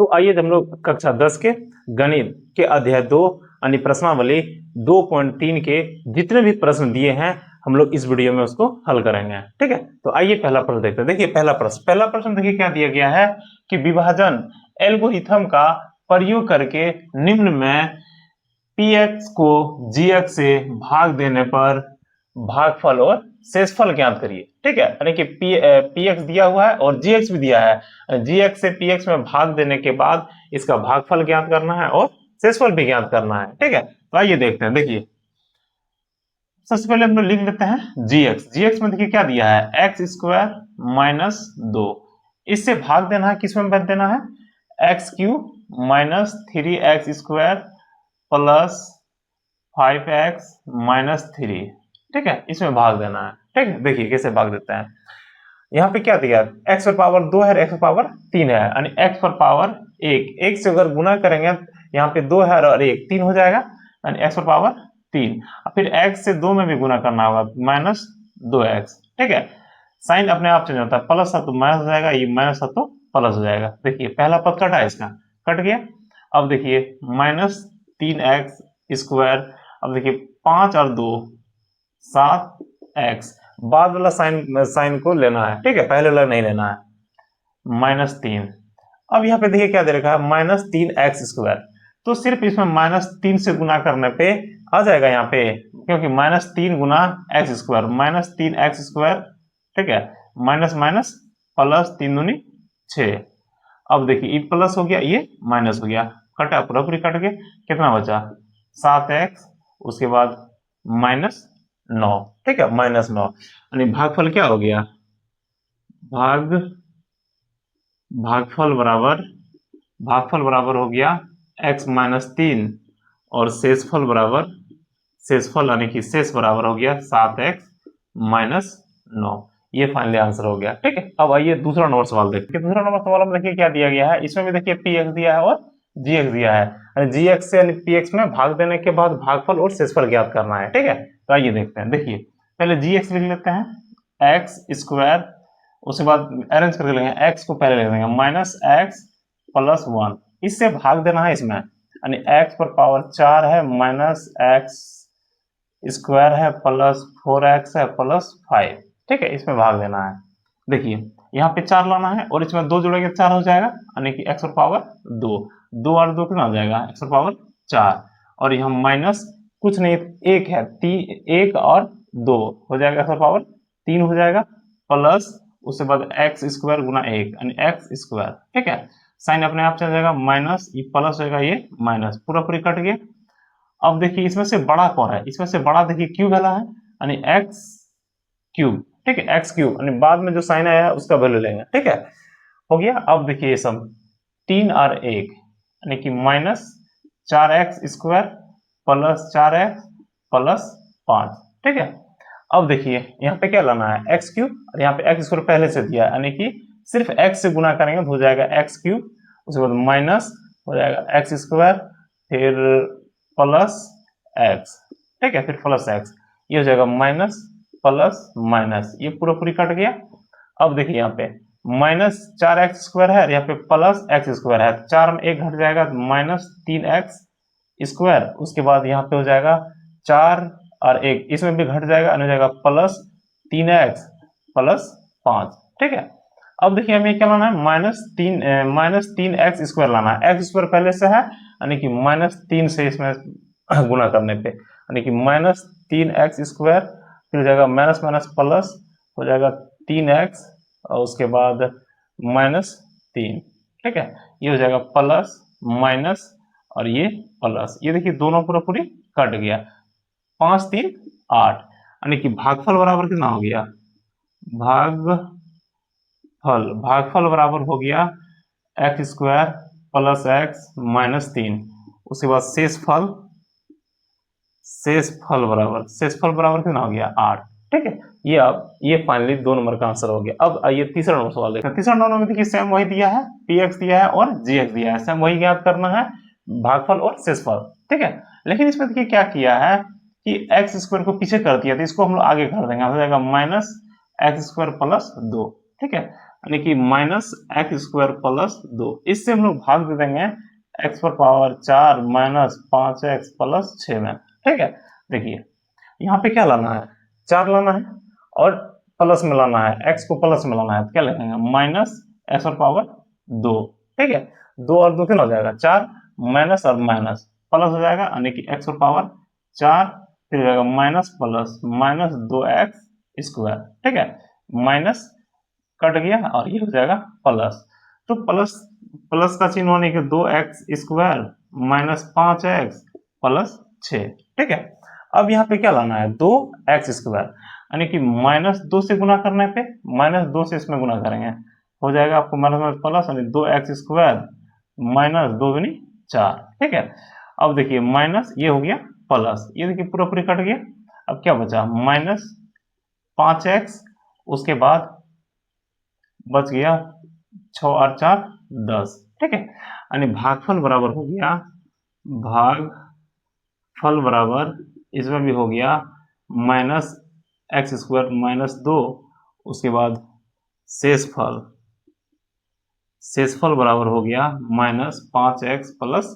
तो आइए हम लोग कक्षा 10 के गणित के अध्याय 2 यानी प्रश्नावली 2.3 के जितने भी प्रश्न दिए हैं हम लोग इस वीडियो में उसको हल करेंगे। ठीक है, तो आइए पहला प्रश्न देखते हैं। देखिए पहला प्रश्न देखिए क्या दिया गया है कि विभाजन एल्गोरिथम का प्रयोग करके निम्न में px को gx से भाग देने पर भागफल और शेषफल ज्ञात करिए। ठीक है, यानी कि px दिया हुआ है और gx भी दिया है। gx से px में भाग देने के बाद इसका भागफल ज्ञात करना है और शेषफल भी ज्ञात करना है। ठीक है, तो आइए देखते हैं। देखिए सबसे पहले हम लोग लिख लेते हैं gx में देखिए क्या दिया है x स्क्वायर माइनस 2, इससे भाग देना है, किस में भाग देना है x cube minus 3x square plus 5x minus 3। ठीक है, इसमें भाग देना है। ठीक है, देखिए कैसे भाग देते हैं। यहाँ पे क्या दिया x पर पावर 2 है, x पर पावर 3 है, यानी x पर पावर 1, एक से अगर गुना करेंगे यहाँ पे 2 है और 1 3 हो जाएगा, यानी x पर पावर 3। फिर x से 2 में भी गुना करना होगा, माइनस 2x। ठीक है, साइन अपने आप चेंज होता है, प्लस है तो माइनस हो जाएगा, ये माइनस है तो प्लस हो जाएगा। देखिए पहला पद कटा है, इसका कट गया। अब देखिए माइनस 3x स्क्वायर, अब देखिए 5 और 2 7x, बाद वाला साइन को लेना है। ठीक है, पहले वाला नहीं लेना है, माइनस 3। अब यहाँ पे देखिए क्या दे रखा है माइनस 3x स्क्वायर, तो सिर्फ इसमें माइनस 3 से गुना करने पे आ जाएगा यहाँ पे, क्योंकि माइनस 3 गुना x square minus 3x square. ठीक है, माइनस माइनस प्लस 3 दूनी 6। अब देखिए ये प्लस हो गया, ये माइनस हो गया, कटा पूरा पूरी कट के कितना बचा 7x, उसके बाद माइनस 9। ठीक है, माइनस 9, यानी भागफल क्या हो गया भागफल बराबर हो गया x माइनस 3 और शेषफल यानी कि शेष बराबर हो गया 7x माइनस 9। ये फाइनली आंसर हो गया। ठीक है, अब आइए दूसरा नंबर सवाल देखते हैं। दूसरा नंबर सवाल में देखिए क्या दिया गया है, इसमें भी देखिए px दिया है और gx दिया है। gx से यानी px में भाग देने के बाद भागफल और शेषफल ज्ञात करना है। ठीक है, तो आइए देखते हैं। देखिए पहले gx लिख लेते हैं x स्क्वायर, उसके बाद अरेंज करके लेंगे, x को पहले ले लेंगे माइनस x प्लस 1, इससे भाग देना है इसमें, यानी x पर पावर 4 है माइनस x स्क्वायर है प्लस 4x है प्लस 5। ठीक है, इसमें भाग देना है। देखिए यहाँ पे 4 लाना है और इसमें 2 जोड़ेंगे 4 हो जाएगा, यानी कि x पर पावर 2, 2 और 2 कितना हो जाएगा x पर पावर 4, और यहाँ माइनस कुछ नहीं 1 है, 1 और 2 हो जाएगा x पर पावर 3 हो जाएगा, प्लस उसके बाद x स्क्वायर गुना 1 यानी x स्क्वायर। ठीक है, साइन अपने आप चल जाएगा, माइनस ये प्लस होगा, ये माइनस पूरा पूरी कट गया। अब देखिए इसमें से बड़ा कौन है, इसमें से बड़ा देखिए क्यूब वाला है, यानी x क्यूब। ठीक है, x क्यूब, यानी बाद में जो साइन आया है उसका वैल्यू लेंगे। ठीक है, हो गया। अब देखिए ये सब 3 और 1 यानी कि minus 4x square plus 4x plus 5। ठीक है, अब देखिए यहाँ पे क्या लाना है x क्यूब, और यहाँ पे x स्क्वायर पहले से दिया है, यानी कि सिर्फ x से गुना करेंगे तो हो जाएगा x क्यूब, उसके बाद माइनस हो जाएगा x स्क्वायर, फिर प्लस x। ठीक है, फिर प्लस x, ये हो जाएगा माइनस प्लस माइनस, ये पूरा पूरी कट गया। अब देखिए यहाँ पे माइनस 4x स्क्वायर है, यहाँ पे प्लस x स्क्वायर है, 4 में 1 घट जाएगा माइनस 3x स्क्वायर, उसके बाद यहाँ पे हो जाएगा 4 और 1 इसमें भी घट जाएगा, हो जाएगा प्लस 3x प्लस 5। ठीक है, अब देखिए हमें क्या लाना है माइनस 3x स्क्वायर लाना है, x स्क्वायर पहले से है, यानी कि माइनस 3 से इसमें गुना करने पे, यानी कि माइनस 3x स्क्वायर, फिर हो जाएगा माइनस माइनस प्लस हो जाएगा 3x और उसके बाद माइनस 3। ठीक है, ये हो जाएगा प्लस माइनस और ये प्लस, ये देखिए दोनों पूरा पूरी कट गया, 5 3 8, यानी कि भागफल बराबर कितना हो गया भागफल बराबर हो गया x square plus x minus 3, उसके बाद शेषफल बराबर कितना हो गया 8। ठीक है, ये अब ये फाइनली 2 नंबर का आंसर हो गया। अब आइए तीसरा नंबर सवाल देखते हैं। तीसरा नंबर में देखिए सेम वही दिया है, px दिया है और gx दिया है, सेम वही ज्ञात करना है, भागफल और शेषफल। ठीक है, लेकिन इसमें देखिए क्या किया है कि x स्क्वायर को पीछे कर दिया, तो इसको हम लोग आगे कर देंगे, हो जाएगा माइनस एक्स स्क्वायर प्लस 2। ठीक है, यानी कि माइनस एक्स स्क्वायर प्लस 2। इससे हम लोग भाग दे देंगे एक्स पर पावर 4 माइनस 5x प्लस 6 में। ठीक है, देखिए यहाँ पे क्या लाना है, 4 लाना है और प्लस में लाना है, x को प्लस में लाना है, तो क्या लिखेंगे माइनस एक्स पर पावर 2। ठीक है, 2 और 2 कितना हो जाएगा 4, माइनस और माइनस प्लस हो जाएगा, यानी कि x पर पावर 4, फिर हो जाएगा minus plus minus 2x square. ठीक है, माइनस कट गया और ये हो जाएगा प्लस। तो प्लस प्लस का चिन्ह होने के 2x square minus 5x plus 6। ठीक है, अब यहाँ पे क्या लाना है 2x स्क्वायर, यानी कि माइनस 2 से गुना करने पे माइनस 2 से इसमें गुना करेंगे, हो जाएगा आपको माइनस में प्लस, यानी 2x स्क्वायर माइनस 2 दूनी 4। ठीक है, अब देखिए माइनस ये हो गया प्लस, ये देखिए पूरा पूरी कट गया। अब क्या बचा माइनस 5x, उसके बाद बच गया 6 और 4 10। ठीक है, यानी भागफल बराबर हो गया, भागफल बराबर इसमें भी हो गया माइनस एक्स स्क्वायर माइनस 2, उसके बाद शेषफल बराबर हो गया माइनस 5x प्लस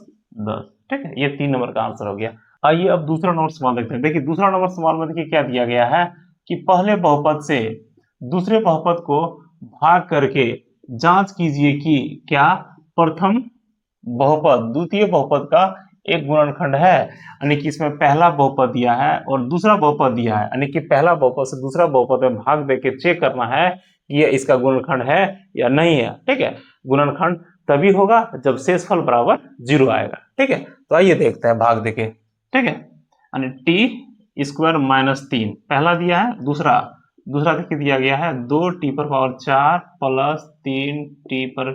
10। ठीक है, ये 3 नंबर का आंसर हो गया। आइए अब दूसरा नंबर सवाल देखते हैं। देखिए दूसरा नंबर सवाल में देखिए क्या दिया गया है कि पहले बहुपद से दूसरे बहुपद को भाग करके जांच कीजिए कि क्या प्रथम बहुपद द्वितीय बहुपद का एक गुणनखंड है, यानी कि इसमें पहला बहुपद दिया है और दूसरा बहुपद दिया है, यानी कि पहला बहुपद से दूसरा बहुपद में भाग देके चेक करना है कि ये इसका गुणनखंड है या नहीं है। ठीक है, गुणनखंड तभी होगा जब शेषफल बराबर 0 आएगा। ठीक है, तो आइए देखते हैं भाग देके। ठीक है, यानी टी स्क्वायर माइनस 3 पहला दिया है, दूसरा देखिए दिया गया है 2t पर पावर 4 प्लस 3t पर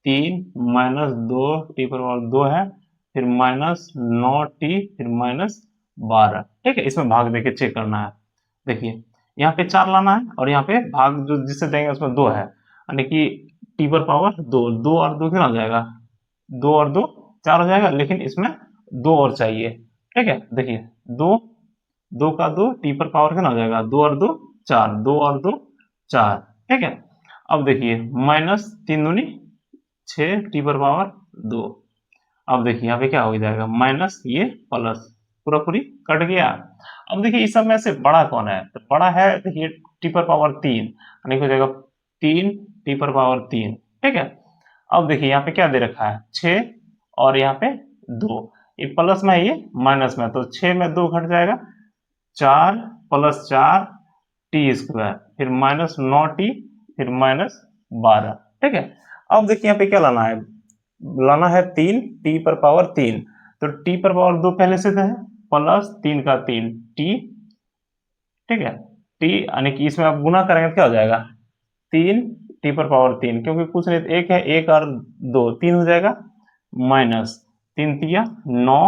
3 माइनस 2t पर पावर 2 है, फिर माइनस 9t, फिर माइनस 12। ठीक है, इसमें भाग देके चेक करना है। देखिए यहाँ पे 4 लाना है और यहाँ पे भाग जो जिससे देंगे उसमें 2 है, यानी कि t पर पावर 2, 2 और 2 कितना हो जाएगा 2 और 2 4 हो जाएगा, लेकिन इसमें 2 और चाहिए। ठीक है, देखिए 2 का 2 टी पर पावर कितना हो जाएगा 2 और 2 4, 2 और 2 4। ठीक है, अब देखिए माइनस 3 दूनी 6 टी पर पावर 2। अब देखिए यहाँ पे क्या हो जाएगा माइनस ये प्लस, पूरा पूरी कट गया। अब देखिए इस सब में से बड़ा कौन है, तो बड़ा है देखिए टी पर पावर 3, यानी हो जाएगा 3 टी पर पावर 3। ठीक है, अब देखिए यहाँ पे क्या दे रखा है 6 और यहाँ पे 2, ये प्लस में है ये माइनस में, तो 6 में 2 घट जाएगा, 4 प्लस 4 टी स्क्वायर, फिर माइनस 9t, फिर माइनस 12। ठीक है, अब देखिए यहाँ पे क्या लाना है, लाना है 3 टी पर पावर 3, तो टी पर पावर 2 पहले से है प्लस 3 का 3 टी। ठीक है, टी यानी कि इसमें आप गुना करेंगे तो क्या हो जाएगा 3 टी पर पावर 3, क्योंकि कुछ नहीं एक है, 1 और 2 3 हो जाएगा, माइनस 3 तिया 9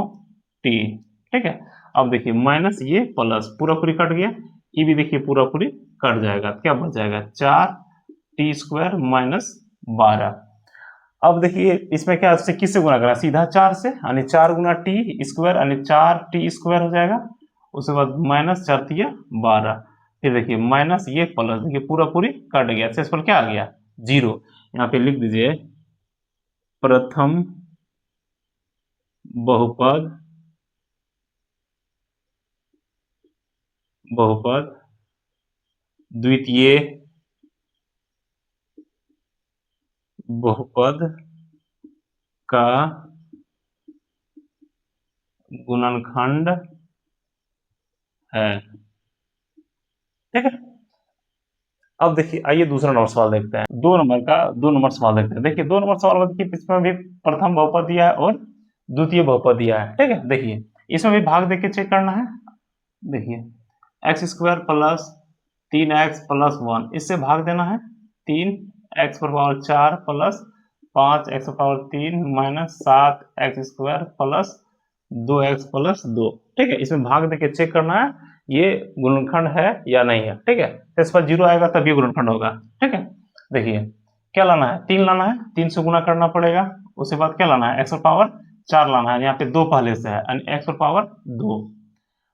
टी। ठीक है, अब देखिए माइनस ये प्लस पूरा पूरी कट गया, ये भी देखिए पूरा पूरी कट जाएगा, क्या बच जाएगा 4 टी स्क्वायर माइनस 12। अब देखिए इसमें क्या से किससे गुना करना, सीधा 4 से, यानी 4 गुना टी स्क्वायर, यानी 4 टी स्क्वायर हो जाएगा, उसके बाद माइनस 4 तिया 12, फिर देखिए माइनस ये प्लस, देखिए पूरा पूरी कट गया, शेषफल क्या आ गया 0। यहाँ पे लिख दीजिए प्रथम बहुपद द्वितीय बहुपद का गुणनखंड है। ठीक है, अब देखिए आइए दूसरा नंबर सवाल देखते हैं, 2 नंबर सवाल देखते हैं। देखिए 2 नंबर सवाल में देखिए इसमें भी प्रथम बहुपद दिया है और द्वितीय बहुपद दिया है। ठीक है, देखिए इसमें भी भाग देके चेक करना है। देखिए x square plus 3x plus 1, इससे भाग देना है 3x पर पावर 4 प्लस 5x पर power 3 minus 7x square plus 2x plus 2। ठीक है, इसमें भाग देके चेक करना है ये गुणनखंड है या नहीं है। ठीक है, तो इस पर 0 आएगा तभी गुणनखंड होगा। ठीक है, देखिए क्या लाना है 3 लाना है, 3 से गुना करना पड़ेगा, उसके बाद क्या लाना है x पर पावर 4 लाना है, यहाँ पे 2 पहले से है, यानी x पर पावर 2,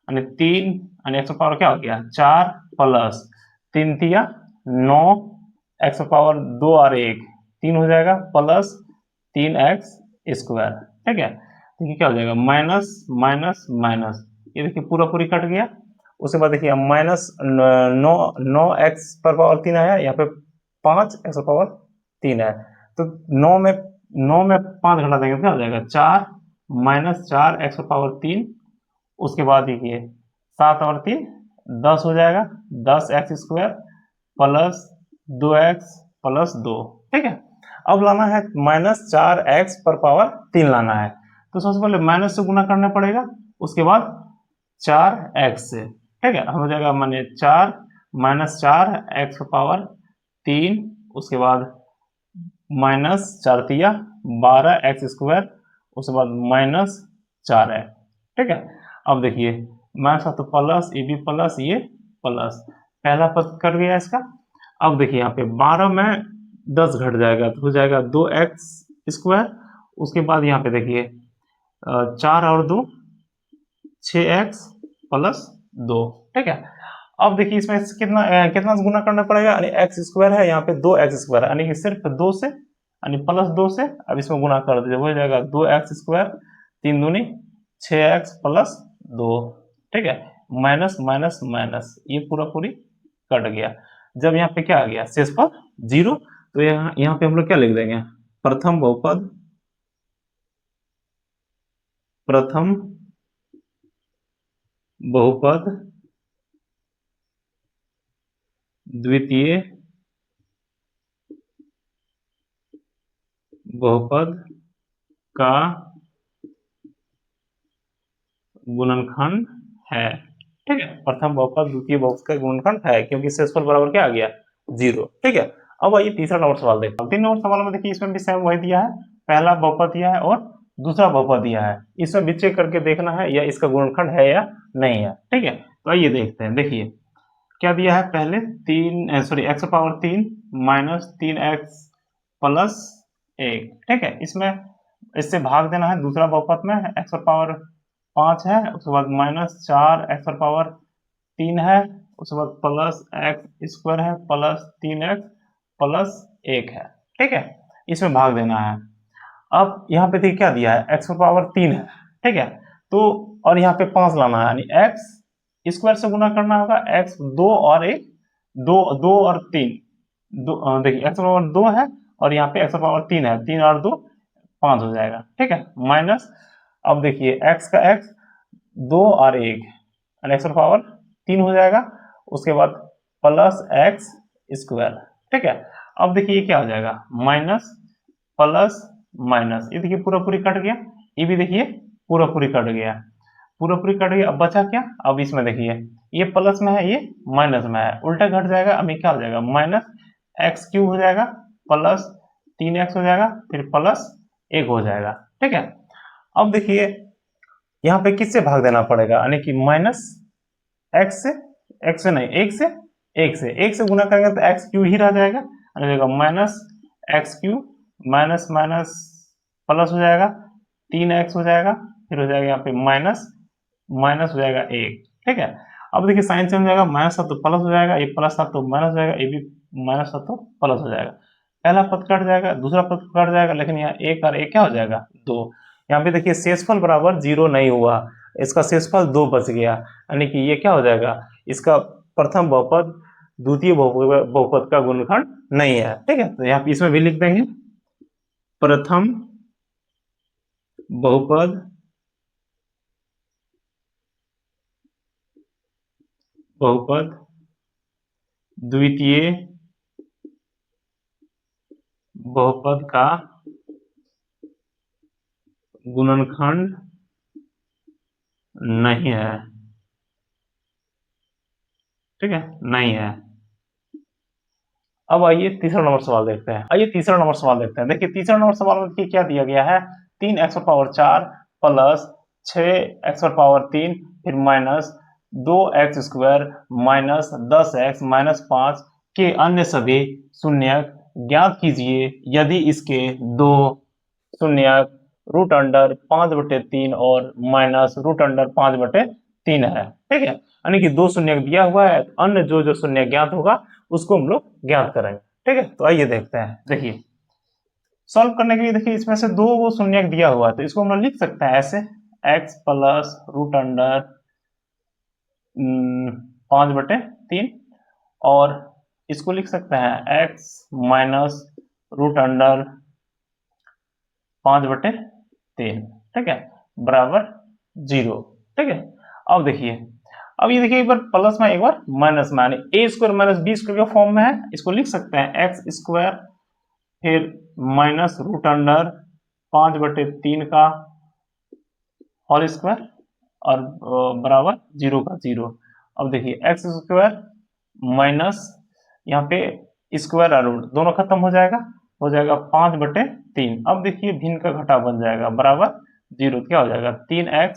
यानी 3, यानी x पर पावर क्या हो गया 4 प्लस 3 तिया 9 एक्स पावर 2 और 1 3 हो जाएगा, प्लस 3x स्क्वायर। ठीक है, देखिए क्या हो जाएगा, माइनस माइनस माइनस, ये देखिए पूरा पूरी कट गया। उसके बाद देखिए माइनस 9x पर पावर 3 आया, यहाँ पे 5x पावर 3 है, तो 9 में 5 घटा देंगे तो क्या हो जाएगा, 4 माइनस 4x पावर 3। उसके बाद देखिए 7 और 3 10 हो जाएगा, 10x square plus 2x plus 2। ठीक है, अब लाना है माइनस 4x पर पावर 3 लाना है, तो सबसे पहले माइनस से गुना करना पड़ेगा, उसके बाद 4x से। ठीक है, हो जाएगा माने 4 माइनस 4x पावर 3, उसके बाद माइनस 4 तिया 12x स्क्वायर, उसके बाद माइनस 4x। ठीक है, अब देखिए माइनस तो प्लस, ये भी प्लस, ये प्लस, पहला पद कर गया इसका। अब देखिए यहाँ पे 12 में 10 घट जाएगा तो हो जाएगा 2x स्क्वायर। उसके बाद यहाँ पे देखिए 4 और 2 6x प्लस 2। ठीक है, अब देखिए इसमें कितना से गुना करना पड़ेगा, यानी एक्स स्क्वायर है, यहाँ पे 2x स्क्वायर, यानी कि सिर्फ 2 से, यानी प्लस 2 से अब इसमें गुना कर दीजिए, हो जाएगा 2x स्क्वायर 3 दूनी 6x प्लस 2। ठीक है, माइनस माइनस माइनस, ये पूरा पूरी कट गया। जब यहाँ पे क्या आ गया, शेषफल 0, तो यहाँ पे हम लोग क्या लिख देंगे, प्रथम बहुपद, प्रथम बहुपद द्वितीय बहुपद का गुणनखंड है। ठीक है, प्रथम बहुपद द्वितीय बहुपद का गुणनखंड है, क्योंकि शेषफल बराबर क्या आ गया, 0। ठीक है, अब आइए तीसरा नंबर सवाल देखते हैं। 3 नंबर सवाल में देखिए इसमें भी सेम वही दिया है, पहला बहुपद दिया है और दूसरा बहुपद दिया है, इसमें भी चेक करके देखना है या इसका गुणनखंड है या नहीं है। ठीक है, तो आइए देखते हैं। देखिए क्या दिया है, पहले x power 3 minus 3x plus 1। ठीक है, इसमें इससे भाग देना है, दूसरा बहुपद में x पावर 5 है, उसके बाद माइनस 4x पावर 3 है, उसके बाद प्लस x स्क्वायर है प्लस 3x प्लस 1 है। ठीक है, इसमें भाग देना है। अब यहाँ पे देखिए क्या दिया है, x पावर 3 है। ठीक है, तो और यहाँ पे 5 लाना है, यानी x स्क्वायर से गुना करना होगा, x 2 और 1 2 और 3 देखिए x पावर 2 है और यहाँ पे x पावर 3 है, 3 और 2 5 हो जाएगा। ठीक है, माइनस, अब देखिए x का x 2 और 1 यानी x पावर 3 हो जाएगा, उसके बाद प्लस x स्क्वायर। ठीक है, अब देखिए ये क्या हो जाएगा, माइनस प्लस माइनस, ये देखिए पूरा पूरी कट गया, ये भी देखिए पूरा पूरी कट गया, पूरा पूरी कट गया। अब बचा क्या, अब इसमें देखिए ये प्लस में है, ये माइनस में है, उल्टा घट जाएगा, अब ये क्या हो जाएगा, माइनस एक्स क्यूब हो जाएगा प्लस 3x हो जाएगा, फिर प्लस 1 हो जाएगा। ठीक है, अब देखिए यहाँ पे किससे भाग देना पड़ेगा, यानी कि माइनस एक्स से नहीं, 1 से गुना करेंगे तो एक्स क्यू ही रह जाएगा, minus x Q minus minus plus हो जाएगा 3x हो जाएगा, फिर हो जाएगा यहाँ पे माइनस माइनस हो जाएगा 1। ठीक है, अब देखिए साइन चेंज हो जाएगा, माइनस था तो प्लस हो जाएगा, ये प्लस था तो माइनस हो जाएगा, ये भी माइनस था तो प्लस हो जाएगा, पहला पद कट जाएगा, दूसरा पद कट जाएगा, लेकिन यहाँ 1 और 1 क्या हो जाएगा, 2। यहाँ पे देखिए शेषफल बराबर 0 नहीं हुआ, इसका शेषफल 2 बच गया, यानी कि ये क्या हो जाएगा, इसका प्रथम बहुपद द्वितीय बहुपद का गुणनखंड नहीं है। ठीक है, तो यहाँ पे इसमें भी लिख देंगे, प्रथम बहुपद द्वितीय बहुपद का गुणनखंड नहीं है। ठीक है, नहीं है। अब आइए तीसरा नंबर सवाल देखते हैं। देखिए तीसरा नंबर सवाल में क्या दिया गया है, 3x power 4 plus 6x power 3 फिर minus 2x square minus 10x minus 5 के अन्य सभी शून्यक ज्ञात कीजिए यदि इसके दो शून्यक रूट अंडर 5/3 और माइनस रूट अंडर 5/3 है। ठीक है, यानी कि 2 शून्यक दिया हुआ है, अन्य जो शून्य ज्ञात होगा उसको हम लोग ज्ञात करेंगे। ठीक है, तो आइए देखते हैं। देखिए सॉल्व करने के लिए देखिए इसमें से दो वो शून्यक दिया हुआ है, तो इसको हम लोग लिख सकते हैं ऐसे, x प्लस रूट अंडर 5/3, और इसको लिख सकते हैं x माइनस रूट अंडर 5/3, ठीक है, बराबर 0। ठीक है, अब देखिए, अब ये देखिए एक बार प्लस में एक बार माइनस में, यानी ए स्क्वायर माइनस बी स्क्वायर के फॉर्म में है, इसको लिख सकते हैं एक्स स्क्वायर फिर माइनस रूट अंडर 5/3 का होल स्क्वायर और बराबर 0 का 0। अब देखिए एक्स स्क्वायर माइनस यहाँ पे स्क्वायर और रूट दोनों खत्म हो जाएगा 5/3। अब देखिए भिन्न का घटा बन जाएगा बराबर 0, क्या हो जाएगा 3x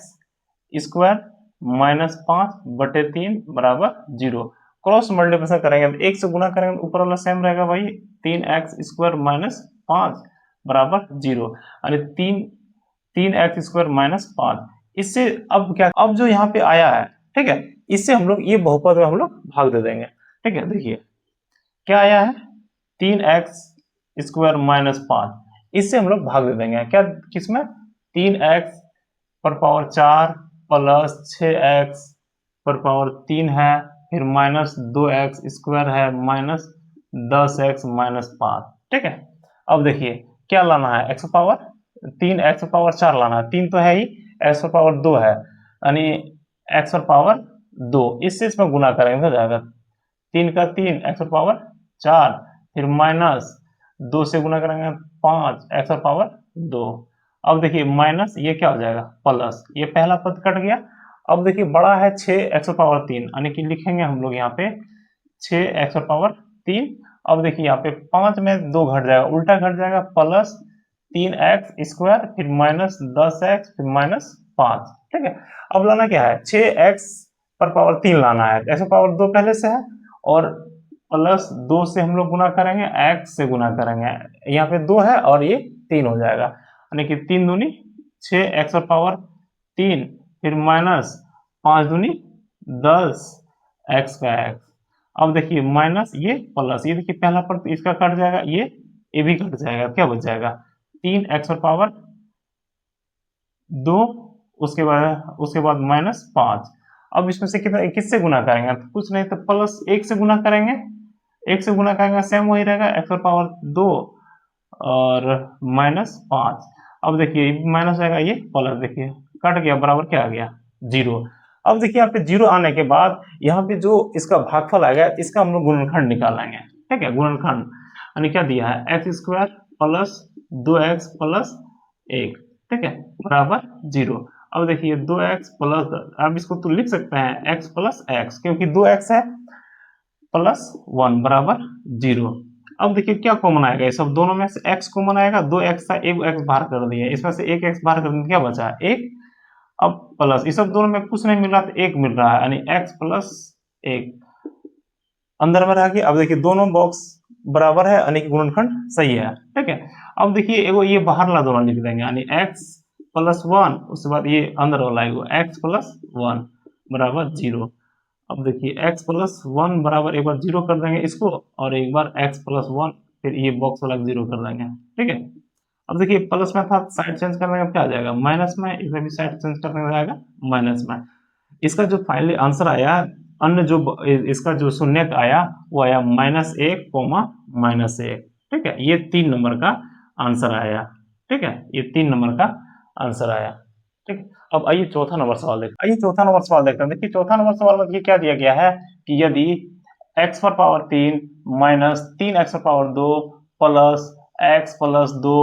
स्क्वायर माइनस 5/3 बराबर 0। क्रॉस मल्टीप्लिकेशन करेंगे तो एक से गुना करेंगे तो ऊपर वाला सेम रहेगा भाई, 3x स्क्वायर माइनस 5 बराबर 0, यानी 3x स्क्वायर माइनस 5। इससे अब क्या, अब जो यहाँ पे आया है, ठीक है, इससे हम लोग ये बहुपद में हम लोग भाग दे देंगे। ठीक है, देखिए क्या आया है 3x स्क्वायर माइनस 5, इससे हम लोग भाग दे देंगे क्या, किसमें 3x पर पावर 4 प्लस 6x पर पावर 3 है, फिर माइनस 2x स्क्वायर है माइनस 10x माइनस 5। ठीक है, अब देखिए क्या लाना है, x पावर 3 x पावर 4 लाना है, 3 तो है ही, x पावर 2 है, यानी x पावर 2, इससे इसमें गुना करेंगे हो जाएगा 3 का 3 x पावर 4, फिर माइनस 2 से गुना करेंगे 5 x पावर 2। अब देखिए माइनस ये क्या हो जाएगा प्लस, ये पहला पद कट गया। अब देखिए बड़ा है 6x पावर 3, यानी कि लिखेंगे हम लोग यहाँ पे 6x पावर 3। अब देखिए यहाँ पे 5 में 2 घट जाएगा, उल्टा घट जाएगा, प्लस 3x स्क्वायर फिर माइनस 10x फिर माइनस 5। ठीक है, अब लाना क्या है 6x पर पावर 3 लाना है, x पावर 2 पहले से है, और प्लस 2 से हम लोग गुना करेंगे, x से गुना करेंगे, यहाँ पे 2 है और ये 3 हो जाएगा, यानी कि 3 दूनी 6x पावर 3 फिर माइनस 5 दूनी 10x का x। अब देखिए माइनस ये प्लस, ये देखिए पहला पर इसका कट जाएगा, ये भी कट जाएगा, क्या बच जाएगा 3x पावर 2, उसके बाद माइनस 5। अब इसमें से कितना किससे गुना करेंगे, तो कुछ नहीं तो प्लस 1 से गुना करेंगे, 1 से गुना करेंगे सेम वही रहेगा x पावर 2 और माइनस 5। अब देखिए माइनस आएगा, ये प्लस, देखिए कट गया, बराबर क्या आ गया 0। अब देखिए यहाँ पे 0 आने के बाद यहाँ पे जो इसका भागफल आएगा इसका हम लोग गुणनखंड निकालेंगे। ठीक है, गुणनखंड यानी क्या दिया है x square plus 2x plus 1, ठीक है, बराबर 0। अब देखिए 2x प्लस, अब इसको तो लिख सकते हैं x प्लस x, क्योंकि 2x है प्लस 1 बराबर 0। अब देखिए क्या कॉमन आएगा, ये सब दोनों में से x कॉमन आएगा, 2x था, एक x बाहर कर दिया, इसमें से एक x बाहर कर दिया, क्या बचा 1। अब प्लस, ये सब दोनों में कुछ नहीं मिल रहा तो 1 मिल रहा है, यानी x प्लस 1 अंदर में रह गया। अब देखिए दोनों बॉक्स बराबर है, यानी कि गुणनखंड सही है। ठीक है, अब देखिए एगो ये बाहर वाला दोनों लिख देंगे, यानी x प्लस 1, उसके बाद ये अंदर वाला एगो x प्लस 1 बराबर 0। अब देखिए x प्लस 1 बराबर, एक बार 0 कर देंगे इसको, और एक बार x प्लस 1 फिर ये बॉक्स वाला 0 कर देंगे। ठीक है, अब देखिए प्लस में था, साइड चेंज करने का क्या आ जाएगा माइनस में, इसमें भी साइड चेंज करने का जाएगा माइनस में। इसका जो फाइनली आंसर आया, अन्य जो इसका जो शून्यक आया वो आया -1, -1। ठीक है, ये 3 नंबर का आंसर आया। ठीक है, ये 3 नंबर का आंसर आया। ठीक है, अब आइए चौथा नंबर सवाल देखते हैं। आइए चौथा नंबर सवाल देखते हैं। देखिए चौथा नंबर सवाल में ये क्या दिया गया है कि यदि x पर पावर 3 माइनस 3x पर पावर 2 प्लस x प्लस 2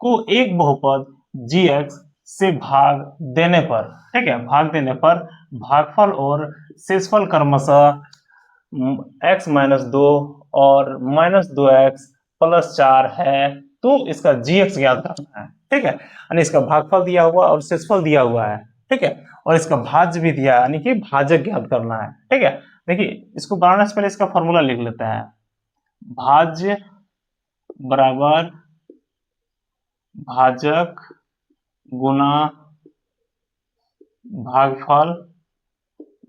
को एक बहुपद gx से भाग देने पर, ठीक है, भाग देने पर भागफल और शेषफल क्रमशः x माइनस 2 और -2x प्लस 4 है, तो इसका gx ज्ञात करना है। ठीक है, यानी इसका भागफल दिया हुआ और शेषफल दिया हुआ है। ठीक है, और इसका भाज्य भी दिया है, यानी कि भाजक ज्ञात करना है। ठीक है, देखिए इसको बनाने से पहले इसका फॉर्मूला लिख लेते हैं, भाज्य बराबर भाजक गुना भागफल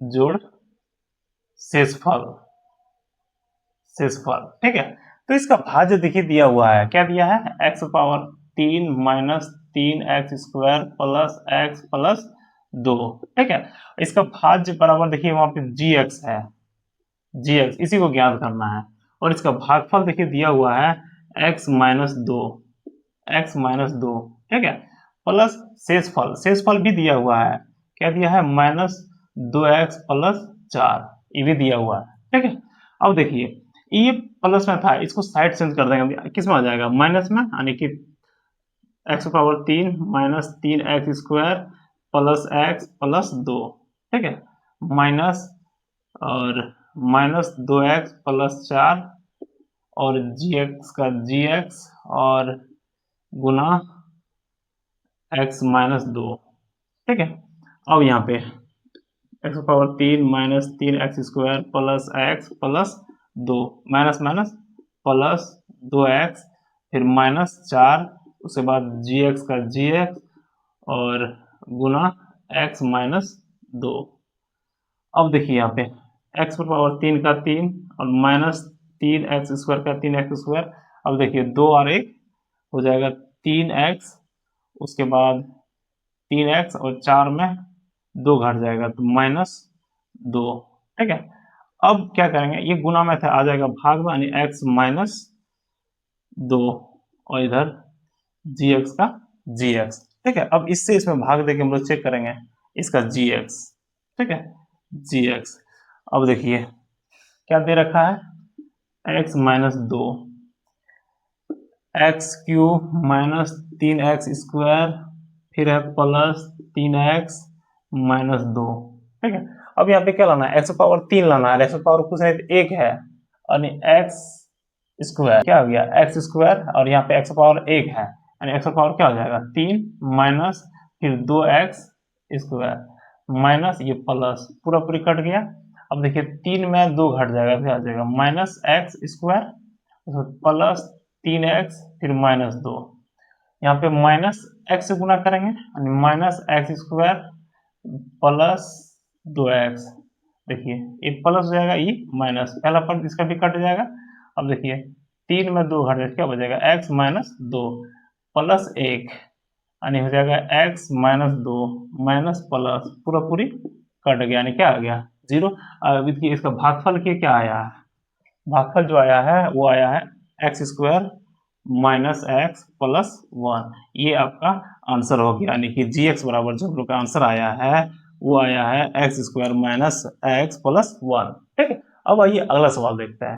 जोड़ शेषफल। ठीक है, तो इसका भाज्य देखिए दिया हुआ है, क्या दिया है, x power 3 minus 3x² plus x plus 2, ठीक है। इसका भाज्य बराबर देखिए वहां पे gx है, gx इसी को ज्ञात करना है। और इसका भागफल देखिए दिया हुआ है x माइनस 2, x माइनस 2, ठीक है, प्लस शेषफल भी दिया हुआ है, क्या दिया है, माइनस 2x प्लस 4, ये भी दिया हुआ है, ठीक है। अब देखिए ये प्लस में था, इसको साइड चेंज कर देंगे, किस में आ जाएगा, माइनस में, यानी कि x power 3 minus 3x² plus x plus 2, ठीक है, माइनस और माइनस 2x प्लस 4 और gx का gx और गुना x माइनस 2, ठीक है। अब यहाँ पे x power 3 minus 3x² plus x plus 2, minus minus plus 2x, फिर माइनस 4, उसके बाद gx का gx और गुना x माइनस 2। अब देखिए यहाँ पे x पावर 3 का 3 और माइनस 3x² का 3x²। अब देखिए 2 और 1 हो जाएगा 3x, उसके बाद 3x और 4 में 2 घट जाएगा तो माइनस 2, ठीक है। अब क्या करेंगे, ये गुना में था, आ जाएगा भाग में, यानी x माइनस 2 और इधर gx का gx, ठीक है। अब इससे इसमें भाग देके हम लोग चेक करेंगे इसका gx, ठीक है, gx। अब देखिए क्या दे रखा है, x minus 2, x³ minus 3x², फिर है प्लस 3x माइनस 2, ठीक है। अब यहाँ पे क्या लाना है, x पावर 3 लाना है, x पावर कुछ नहीं 1 है, यानी x² क्या हो गया, x² और यहाँ पे x पावर 1 है, यानी x पावर क्या हो जाएगा 3 माइनस फिर 2x² माइनस ये प्लस पूरा पूरी कट गया। अब देखिए 3 में 2 घट जाएगा, फिर आ जाएगा माइनस x² प्लस 3x फिर माइनस 2, यहाँ पे माइनस x से गुना करेंगे, यानी माइनस x² प्लस 2x, देखिए ये प्लस हो जाएगा, ये माइनस, पहला पद इसका भी कट जाएगा। अब देखिए 3 में 2 घट जाएगा, क्या बचेगा, x माइनस 2 प्लस 1, यानी हो जाएगा x माइनस 2 माइनस प्लस पूरा पूरी कट गया, यानी क्या आ गया 0। अब देखिए इसका भागफल के क्या आया है, भागफल जो आया है वो आया है x² माइनस x प्लस 1, ये आपका आंसर हो गया, यानी कि gx बराबर जो हम लोग का आंसर आया है वो आया है x² माइनस x प्लस 1, ठीक है। अब आइए अगला सवाल देखते हैं।